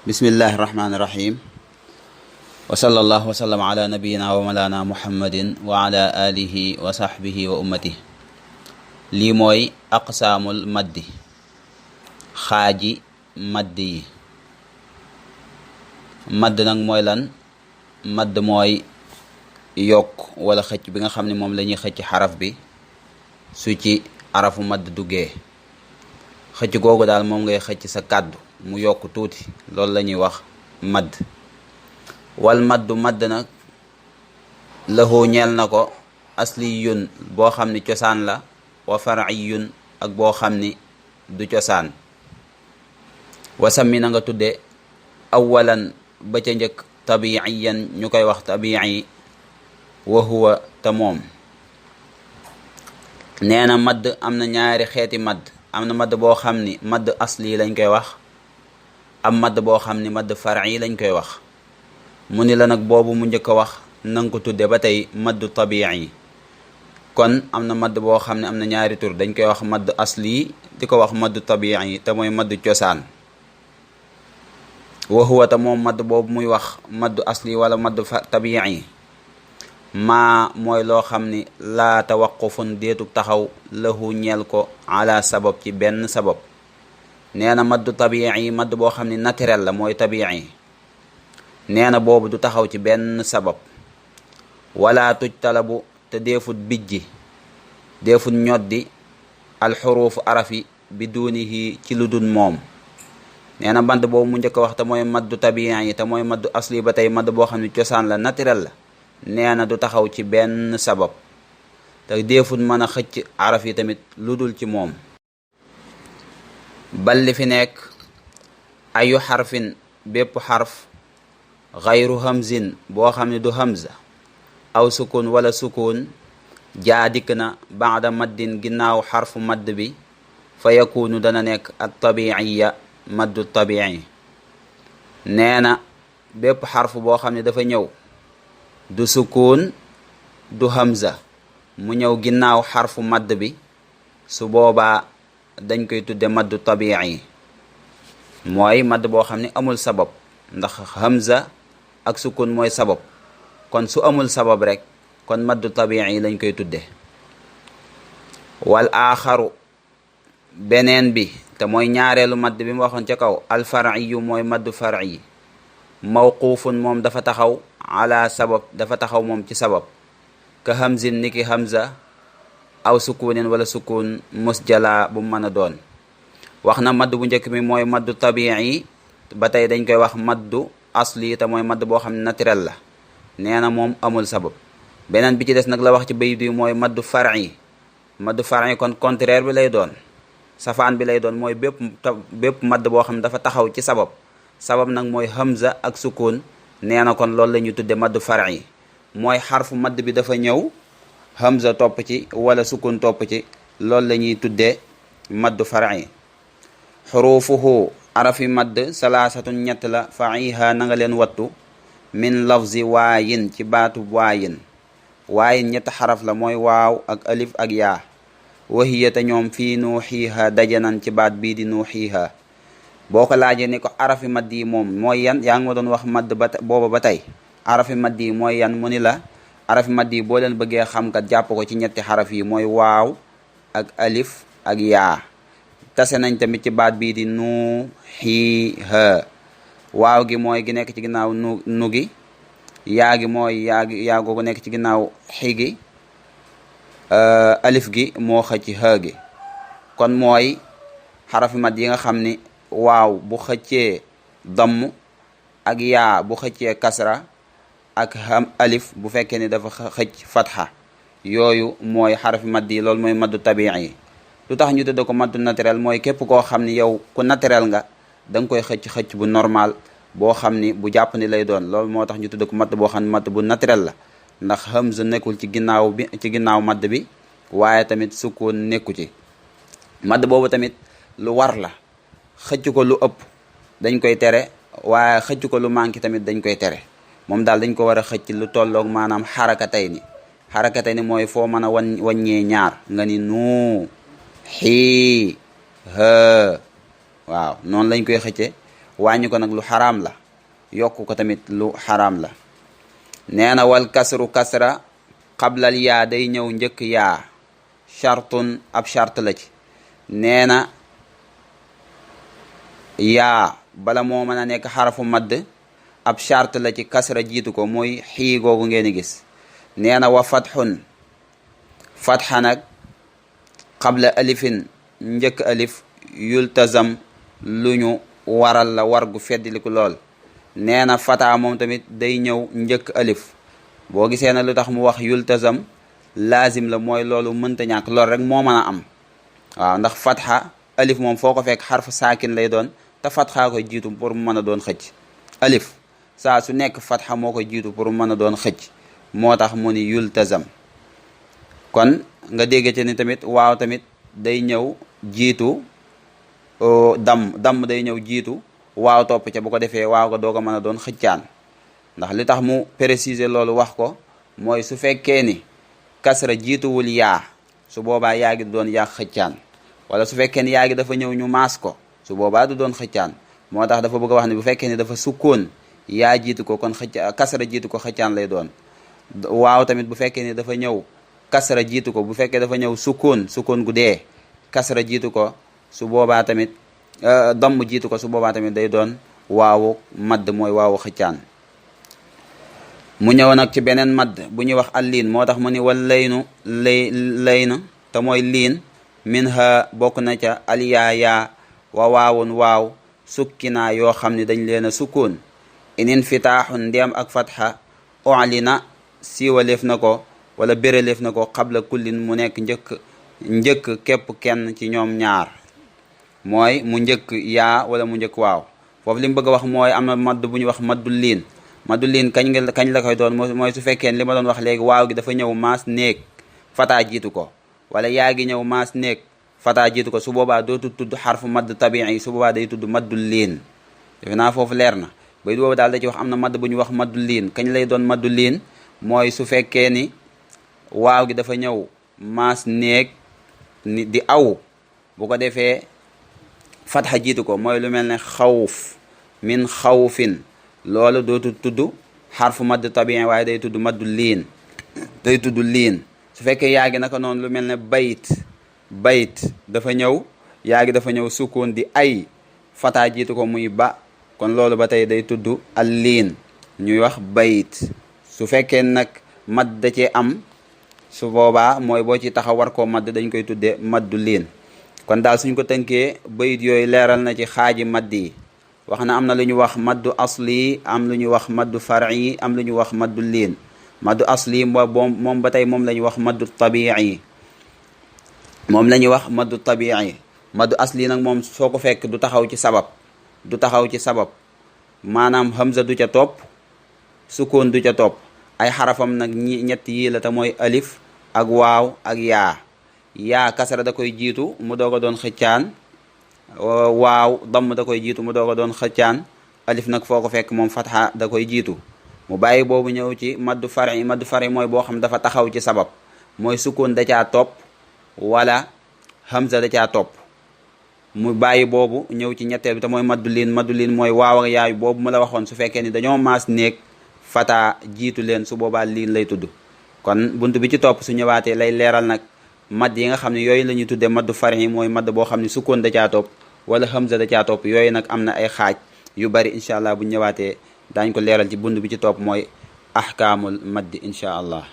bismillahi irrahmani irrahim wa sallallahu wa sallam ala nabiyina wa malana muhammadin wa ala alihi wa sahbihi wa ummati. lii mooy aqsaamul maddi, xaaji madd yi. madd nag mooy lan? madd mooy yokk wala xëcc bi nga xam ne moom la ñuy xëcc xaraf bi su ci arafu madd duggee. xëcc googu daal moom ngay xëcc sa kàddu mu yokk tuuti, loolu la ñuy wax madd. wal maddu madd nag lahu ñeel na ko asliyun boo xam ni cosaan la, wa far'iyun ak boo xam ni du cosaan. wasam mi na nga tudde awalan ba ca njëkk tabiiyan ñu koy wax tabii, wa huwa te moom. nee na madd am na ñaari xeeti madd. am na madd boo xam ni madd asli lañ koy wax, am madd boo xam ni madd far'i lañ koy wax. mu ni la nag boobu mu njëkk a wax nanga ko tudde ba tey maddu tabii. kon am na madd boo xam ne am na ñaari tur, dañ koy wax madd asli di ko wax madd tabii te mooy madd cosaan. wa huwa te moom madd boobu muy wax madd asli wala madd tabii maa mooy loo xam ni laa tawaqufun déetug taxaw lahu ñeel ko ala sabab ci benn sabab. nee na maddu tabii madd boo xam ni naturel la mooy tabii. nee na boobu du taxaw ci benn sabab. wala tuj talabu te deefut bijji, deefut ñoddi alxuruufu arafi bi duunihi ci lu dul moom. nee na madd boobu mu njëkk a wax te mooy maddu tabii te mooy maddu asli ba tey madd boo xam ni cosaan la, naturel la. nee na du taxaw ci benn sabab te deefut mën a xëcc araf yi tamit lu dul ci moom. bal li fi nekk ayu xarfin bépp xarf xayru hamzin boo xam ne du hamza aw sukun wala sukun jaa dikk na baada maddin ginnaaw xarfu madd bi fa yakunu dana nekk at tabiiya maddu tabii. nee na bépp xarfu boo xam ne dafa ñëw du sukun du hamza mu ñëw ginnaaw xarfu madd bi, su boobaa dañ koy tudde maddu tabii. mooy madd boo xam ne amul sabab, ndax hamza ak sukun mooy sabab. kon su amul sabab rek kon maddu tabii lañ koy tudde. wal aaxaru beneen bi te mooy ñaareelu madd bi mu waxoon ca kaw, alfar'iyu mooy maddu far'i. mawquufun moom dafa taxaw ala sabab, dafa taxaw moom ci sabab. ka hamzin niki hamza aw sukunin wala sukun musjala bu mën a doon. wax na madd bu njëkk mi mooy maddu tabii, ba tey dañ koy wax maddu asli te mooy madd boo xam ne naturel la. nee na moom amul sabab. beneen bi ci des nag la wax ci bayit bi mooy maddu far'i. maddu far'i kon contraire bi lay doon, safaan bi lay doon, mooy bépp madd boo xam ne dafa taxaw ci sabab. sabab nag mooy hamza ak sukun. nee na kon loolu la ñuy tudde maddu far'i. mooy xarfu madd bi dafa ñëw, hamza topp ci wala sukun topp ci, loolu la ñuy tuddee maddu far'i. xuruufuhu arafi madd salaasatun ñett la, fa'iha na nga leen wattu min lafzi waayin ci baatu waayin. waayin ñett xaraf la, mooy waaw ak alif ak yaa. wahiya te ñoom fii nuuxiiha dajanan ci baat bii di nuuxiiha. boo ko laajee ni ko arafi madd yi moom mooy yan, yaa ngi ma doon wax madd booba ba tey arafi madd yi mooy yan, mu ni la arafi madd yi boo leen bëggee xam kat jàpp ko ci ñetti xaraf yi, mooy waaw ak alif ak yaa. tase nañ tamit ci baat bii di nuuxiiha. waaw gi mooy gi nekk ci ginnaaw nu gi, yaa gi mooy yaa googu nekk ci ginnaaw xi gi, alif gi moo xëcc xë gi. kon mooy xarafi madd yi nga xam ni waaw bu xëccee damm, ak yaa bu xëccee kasra, ak alif bu fekkee ni dafa xëcc fatxa. yooyu mooy xarafi madd yi, loolu mooy maddu tabii. lu tax ñu tudde ko maddu naturel mooy képp koo xam ni yow ku naturel nga, da nga koy xëcc bu normal boo xam ni bu jàpp ni lay doon. loolu moo tax ñu tudde ko madd boo xam ne madd bu naturel la, ndax hamza nekkul ci ginnaaw madd bi, waaye tamit sukun nekku ci. madd boobu tamit lu war la, xëcc ko lu ëpp dañ koy tere, waaye xëcc ko lu manqué tamit dañ koy tere. moom daal dañ ko war a xëcc lu tolloog maanaam xarakatay ni mooy foo mën a waññee ñaar nga ni nuu xii ha waaw noonu lañ koy xëcce wàññi ko nag lu xaraam la, yokku ko tamit lu xaraam la. nee na wal kasru kasra qablal yaa day ñëw njëkk yaa chartun ab chart la ci. nee na yaa bala moo mën a nekk xarafu madd ab chart la ci kasra jiitu ko, mooy xii googu ngeen di gis. nee na wa fatxun fatxa nag qabla alifin njëkk alif yultazam lu ñu waral la war gu feddliku lool. nee na fata moom tamit day ñëw njëkk alif. boo gisee na lu tax mu wax yultazam laazim la, mooy loolu mënta ñàkk, lool rek moo mën a am. waaw ndax fatxa alif moom foo ko fekk xarfu saakin lay doon, te fatxa koy jiitu pour mu mën a doon xëcc. alif saa su nekk fatxa moo koy jiitu pour mu mën a doon xëcc, moo tax mu ni yultazam. kon nga dégg ci ni tamit waaw tamit day ñëw jiitu damm day ñëw jiitu waaw topp ca, bu ko defee waaw ko doo ko mën a doon xëccaan. ndax li tax mu préciser loolu wax ko mooy su fekkee ni kasra jiituwul yaa, su boobaa yaa gi du doon yaa xëccaan, wala su fekkee ni yaa gi dafa ñëw ñu maas ko, su boobaa du doon xëccaan. moo tax dafa bëgg a wax ne bu fekkee ni dafa sukkoon yaa jiitu ko, kon kasra jiitu ko xëccaan lay doon. waaw tamit bu fekkee ni dafa ñëw kasra jiitu ko, bu fekkee dafa ñëw sukkoon gu dee, kasra jiitu ko, su boobaa tamit damm jiitu ko, su boobaa tamit day doon waawu madd, mooy waawu xëccaan. mu ñëw nag ci beneen madd bu ñuy wax alliin, moo tax mu ni wal laynu layna te mooy liin, min ha bokk na ca aliyaa yaa wa waawun waaw sukkina yoo xam ne dañ leen a sukkoon. inin fitaaxun ndéem ak fatxa olina siiwaleef na ko wala béraleef na ko xabla kullin mu nekk njëkk képp kenn ci ñoom ñaar, mooy mu njëkk yaa wala mu njëkk waaw. foofu li mu bëgg a wax mooy am na madd bu ñuy wax maddul liin kañ la koy doon, mooy su fekkee li ma doon wax léegi waaw gi dafa ñëw maas néeg fataa jiitu ko, wala yaa gi ñëw maas néeg fataa jiitu ko, su boobaa dootu tudd xarfu madd tabii, su boobaa day tudd maddul liin. defe naa foofu leer na. bayit boobu daal da ci wax am na madd bu ñuy wax maddul liin. kañ lay doon maddul liin mooy su fekkee ni waaw gi dafa ñëw maas néeg ni di aw, bu ko defee fatxa jiitu ko, mooy lu mel ne xawf min xawfin, loolu dootu tudd xarfu madd tabii waaye day tudd maddul liin, day tudd liin. su fekkee yaa gi naka noonu lu mel ne bayt dafa ñëw yaa gi dafa ñëw sukkoon di ay, fataa jiitu ko muy ba, kon loolu ba tey day tudd al liin, ñuy wax bayt. su fekkee nag madd da cee am, su boobaa mooy boo ci taxaw war koo madd dañ koy tuddee maddu liin. kon daal suñ ko tënkee bayit yooyu leeral na ci xaaji madd yi. wax na am na lu ñu wax maddu asli, am lu ñu wax maddu far'i, am lu ñu wax maddu liin. maddu asli moom ba tey moom la ñuy wax maddu tabii, moom la ñuy wax maddu tabii. maddu asli nag moom soo ko fekk du taxaw ci sabab, maanaam hamza du ca topp, sukkoon du ca topp. ay xarafam nag ñett yii la te mooy alif ak waaw ak yaa kasara da koy jiitu mu doog a doon xëccaan, waaw damm da koy jiitu mu doog a doon xëccaan, alif nag foo ko fekk moom fatxa da koy jiitu. mu bàyyi boobu ñëw ci maddu fari mooy boo xam dafa taxaw ci sabab, mooy sukkoon da caa topp wala hamza da caa topp. mu bàyyi boobu ñëw ci ñetteel bi te mooy maddu liin mooy waaw ak yaayu boobu mu la waxoon, su fekkee ni dañoo maas néeg fata jiitu leen, su boobaa liin lay tudd. kon bunt bi ci topp su ñëwaatee lay leeral nag madd yi nga xam ne yooyu la ñuy tuddee maddu fari, mooy madd boo xam ne sukkoon da caa topp wala hamza da caa topp. yooyu nag am na ay xaaj yu bari, incha allah bu ñëwaatee daañ ko leeral ci bunt bi ci topp mooy ahkaamul maddi incha allah.